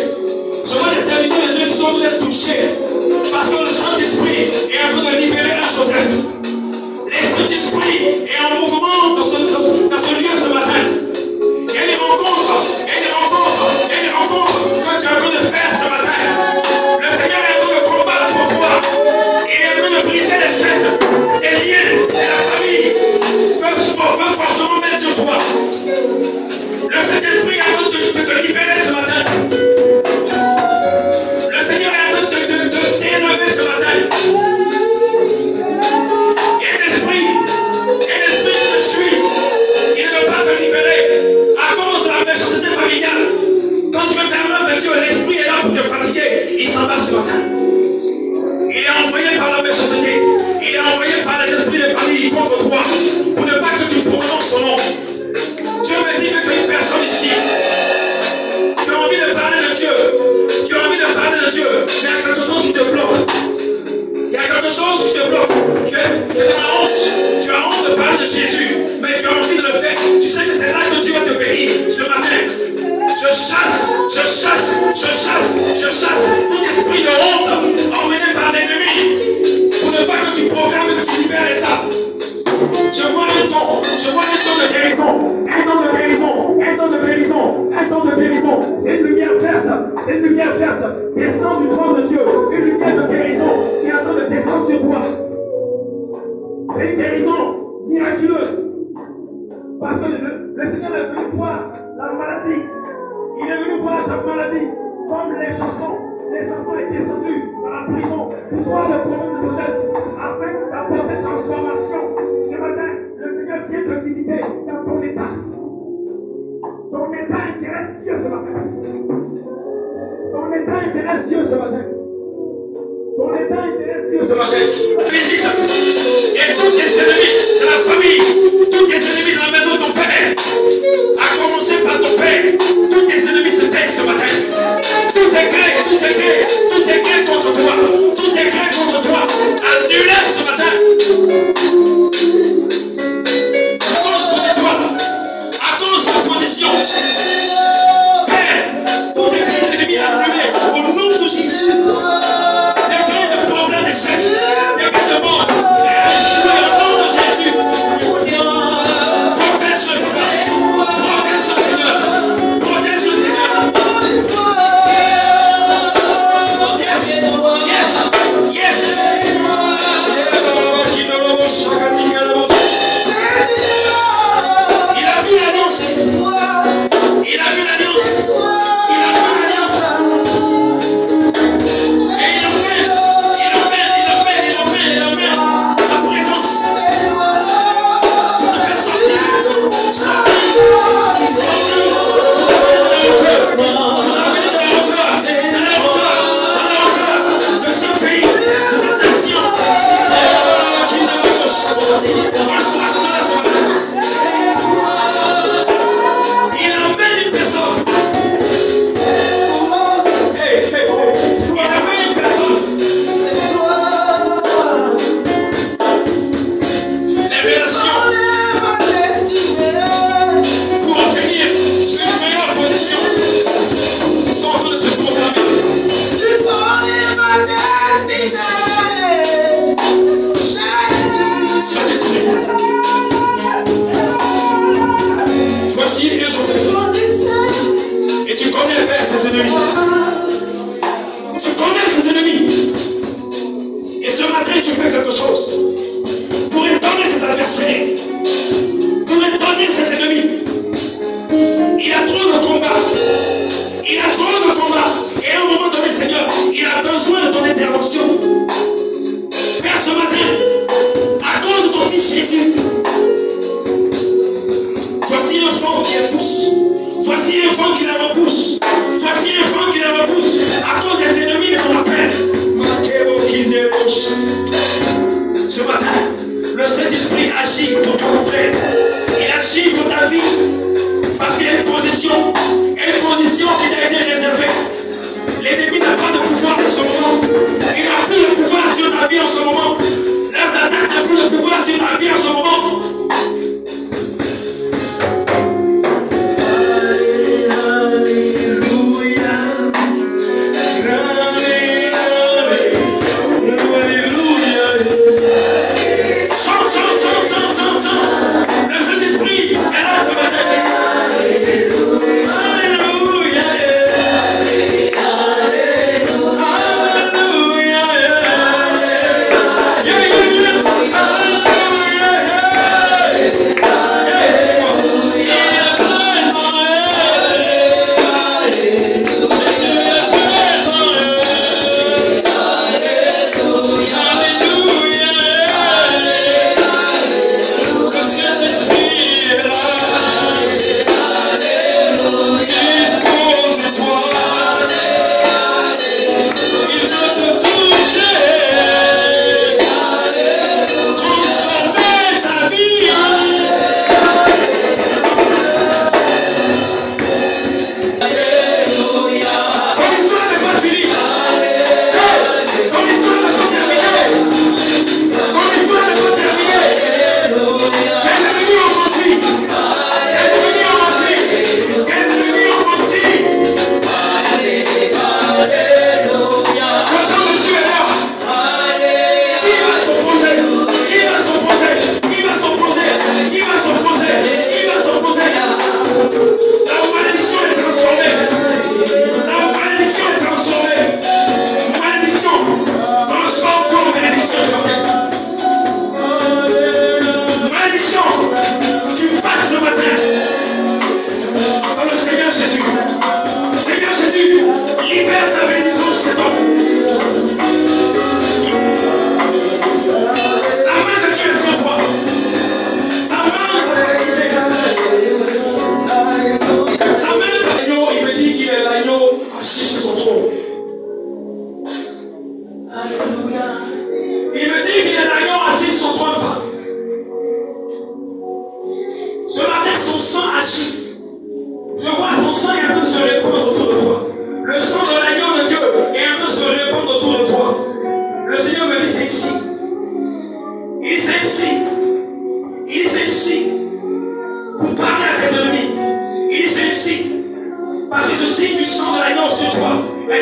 Je vois les serviteurs de Dieu qui sont en train d'être touchés. Parce que le Saint-Esprit est en train de libérer un Joseph. L'Esprit d'Esprit est en mouvement dans ce lieu ce matin. Il y a des rencontres que tu es en train de faire ce matin. Le Seigneur est en train de combattre pour toi. Il est en train de briser les chaînes, les liens et la famille peuvent forcément mettre sur toi. Le Saint-Esprit est en train de te libérer ce matin. Le Seigneur est en train de t'élever ce matin. Il y a un esprit qui te suit. Il ne veut pas te libérer à cause de la méchanceté familiale. Quand tu veux faire l'œuvre de Dieu, l'esprit est là pour te fatiguer. Il s'en va ce matin. Il est envoyé par la méchanceté. Il est envoyé par les esprits de famille contre toi pour ne pas que tu prononces son nom. Dieu me dit que tu es une personne ici. Tu as envie de parler de Dieu. Tu as envie de parler de Dieu. Mais il y a quelque chose qui te bloque. Il y a quelque chose qui te bloque. Tu es dans la honte. Tu as honte de parler de Jésus. Mais tu as envie de le faire. Tu sais que c'est là que Dieu va te bénir ce matin. Je chasse tout esprit de honte emmené par l'ennemi pour ne pas que tu proclames et que tu libères les âmes. Je vois un don de guérison, un don de guérison. C'est une lumière verte, descend du trône de Dieu, une lumière de guérison. Samson est descendu dans la prison pour voir le problème de Joseph afin d'apporter transformation. Ce matin, le Seigneur vient te visiter dans ton état. Ton état intéresse Dieu ce matin. Ton état intéresse Dieu ce matin. Ton état intéresse Dieu ce matin. Visite. Et tous tes ennemis de la famille, tous tes ennemis dans la maison de ton père, à commencer par ton père, tous tes ennemis se taisent ce matin. Tout est créé contre toi. Tout est créé contre toi. Annulé ce matin. À cause de toi. À cause de ta position. Père, tous tes créés ennemis annulés au nom de Jésus. Des créés de problèmes d'échec. Des créés de mort. Échoué au nom de Jésus. Protège le Père. Protège le Seigneur. Protège le Seigneur. Et tu connais Père ses ennemis. Tu connais ses ennemis. Et ce matin tu fais quelque chose pour étonner ses adversaires, pour étonner ses ennemis. Il a trop de combats. Il a trop de combats. Et à un moment donné, Seigneur, il a besoin de ton intervention. Père, ce matin, à cause de ton fils Jésus, voici l'enfant qui repousse. Voici l'enfant qui la repousse. Voici l'enfant qui la repousse à cause des ennemis de ton appel. Ce matin, le Saint-Esprit agit pour ton frère. Il agit pour ta vie. Parce qu'il y a une position qui t'a été réservée. L'ennemi n'a pas de pouvoir en ce moment. Il n'a plus de pouvoir sur ta vie en ce moment. Les attaques n'ont plus de pouvoir sur ta vie en ce moment.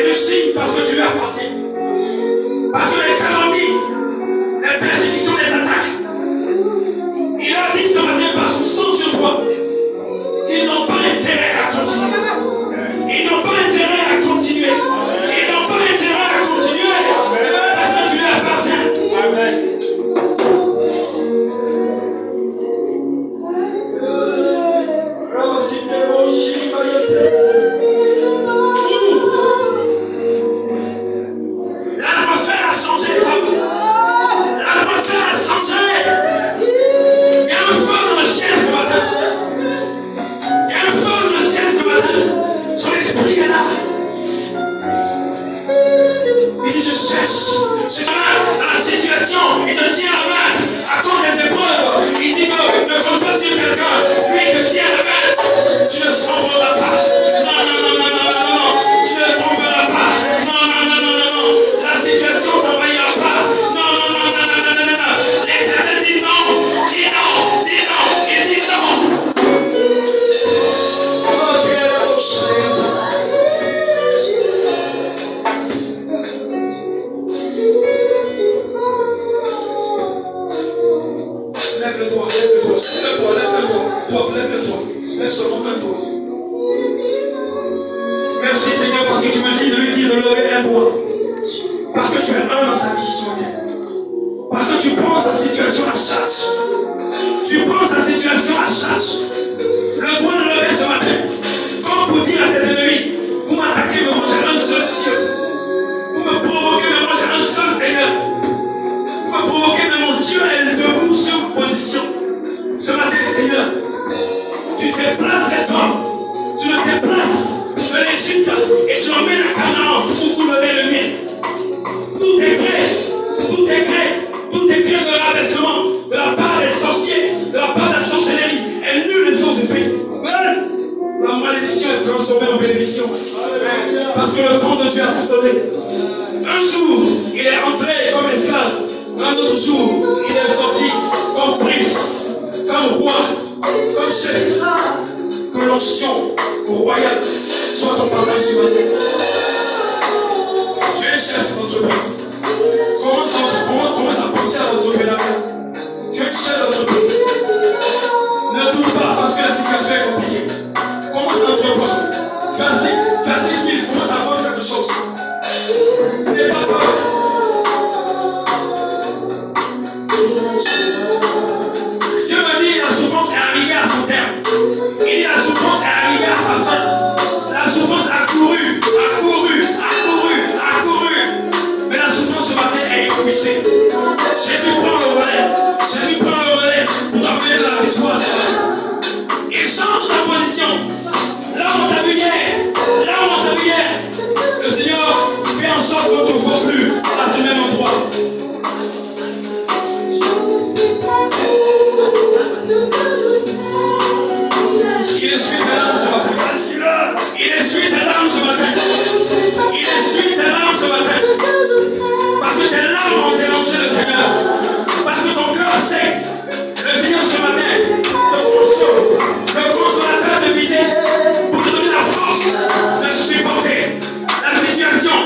du signe parce que tu lui appartiens. Parce que les calomnies, les persécutions, les attaques, il a dit ce matin par son sang sur toi, ils n'ont pas intérêt à continuer. Ils n'ont pas intérêt à continuer. Ils n'ont pas intérêt à continuer parce que tu lui appartiens. Amen. L'atmosphère a changé, femme. L'atmosphère a changé. Il y a un feu dans le ciel ce matin. Il y a un feu dans le ciel ce matin. Son esprit est là. Il dit, je cherche. Je suis dans la situation. Il te tient la main à cause des épreuves. Il dit que ne compte pas sur quelqu'un. Lui, il te tient la main. Tu ne sombreras pas. Non, non, non, non, non, non, non. Tu ne tomberas pas. Non, non, non, non, non, non. La situation ne t'envahira pas. Non, non, non, non, non, non, non, non. L'Éternel dit non. Dis non. Dis non. Il dit non. Lève-le-toi, lève-le-toi, lève-toi, lève-le-toi, lève-le-toi, lève seulement un doigt. Merci Seigneur parce que tu me dis de lui dire de lever un doigt. Parce que tu es un dans sa vie ce matin. Parce que tu penses la situation à charge. Tu penses la situation à charge. Le doigt de lever ce matin. Comme pour dire à ses ennemis, vous m'attaquez, mais moi j'ai un seul Dieu. Vous me provoquez, mais moi j'ai un seul Seigneur. Vous me provoquez, mais mon Dieu est debout sur position. Ce matin, Seigneur, tu déplaces cet homme. Tu le déplaces de l'Égypte et tu l'emmènes à Canaan pour vous donner le mien. Tout est prêt. Tout est prêt. Tout est prêt de l'abaissement, de la part des sorciers, de la part de la sorcellerie. Et nul ne s'ose fait. La malédiction est transformée en bénédiction. Parce que le temps de Dieu a sonné. Un jour, il est entré comme esclave. Un autre jour, il est sorti comme prince, comme roi, comme chef. Que l'onction royale soit ton partage ce matin. Tu es chef d'entreprise. Commence à penser à l'entrepreneuriat. Tu es chef d'entreprise. Ne doute pas parce que la situation est compliquée. Commence à entreprendre. Tu as 5 000, commence à faire quelque chose. N'aie pas peur. Dieu m'a dit la souffrance est arrivée à son terme. Il dit la souffrance est arrivée à sa fin. La souffrance a couru. Mais la souffrance ce matin est écourissée. Jésus prend le relais pour amener la victoire sur la. Il change sa position. Là où on t'a vu hier, le Seigneur fait en sorte qu'on ne te voit plus à ce même endroit. Il essuie tes larmes ce matin. Il essuie tes larmes ce matin. Parce que tes larmes ont dérangé le Seigneur. Parce que ton cœur sait. Le Seigneur ce matin te console. Le consolateur de visée pour te donner la force de supporter la situation.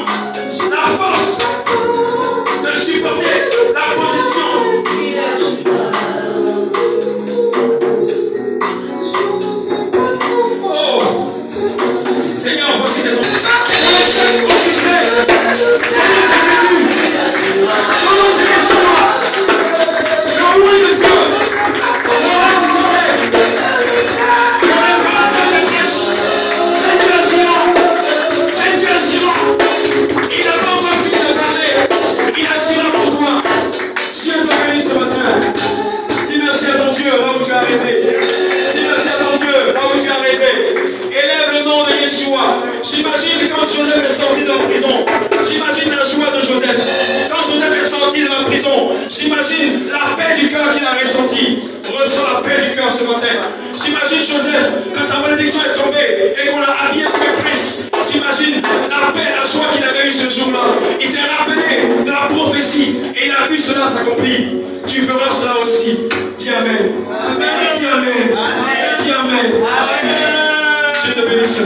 La force de supporter la position. Seigneur, voici tes enfants. Au succès. Son nom c'est Jésus. Son nom c'est Yeshua. Le roi de Dieu. Le roi de Dieu. Le réparateur des flèches. Jésus agirant. Il n'a pas encore fini de parler. Il agira pour toi. Dieu te bénisse ce matin. Dis merci à ton Dieu là où tu as arrêté. Dis merci à ton Dieu là où tu as arrêté. Élève le nom de Yeshua. J'imagine quand Joseph est sorti de la prison. J'imagine la joie de Joseph. Quand Joseph est sorti de la prison, j'imagine la paix du cœur qu'il a ressenti. Reçois la paix du cœur ce matin. J'imagine Joseph, quand sa malédiction est tombée et qu'on l'a habillé comme un prince. J'imagine la paix, la joie qu'il avait eue ce jour-là. Il s'est rappelé de la prophétie et il a vu cela s'accomplir. Tu feras cela aussi. Dis Amen. Dis Amen. Dis Amen. Dieu te bénisse.